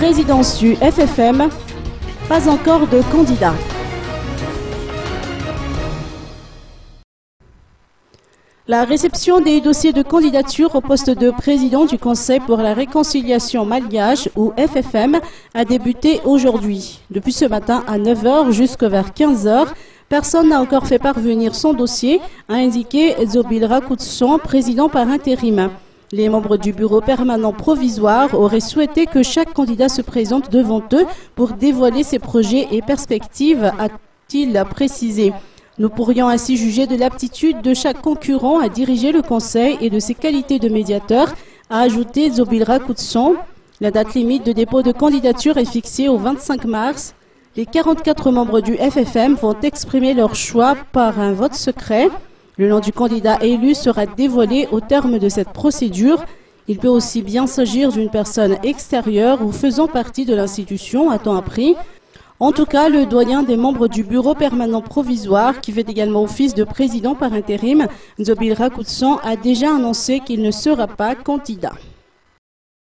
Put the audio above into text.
Présidence du FFM, pas encore de candidat. La réception des dossiers de candidature au poste de président du Conseil pour la réconciliation malgache, ou FFM, a débuté aujourd'hui. Depuis ce matin à 9 h jusqu'à vers 15 h, personne n'a encore fait parvenir son dossier, a indiqué Zobilra Koutson, président par intérim. Les membres du bureau permanent provisoire auraient souhaité que chaque candidat se présente devant eux pour dévoiler ses projets et perspectives, a-t-il précisé. Nous pourrions ainsi juger de l'aptitude de chaque concurrent à diriger le Conseil et de ses qualités de médiateur, a ajouté Zobilra Koutson. La date limite de dépôt de candidature est fixée au 25 mars. Les 44 membres du FFM vont exprimer leur choix par un vote secret. Le nom du candidat élu sera dévoilé au terme de cette procédure. Il peut aussi bien s'agir d'une personne extérieure ou faisant partie de l'institution, a-t-on appris. En tout cas, le doyen des membres du bureau permanent provisoire, qui fait également office de président par intérim, Zobilra Koutson, a déjà annoncé qu'il ne sera pas candidat.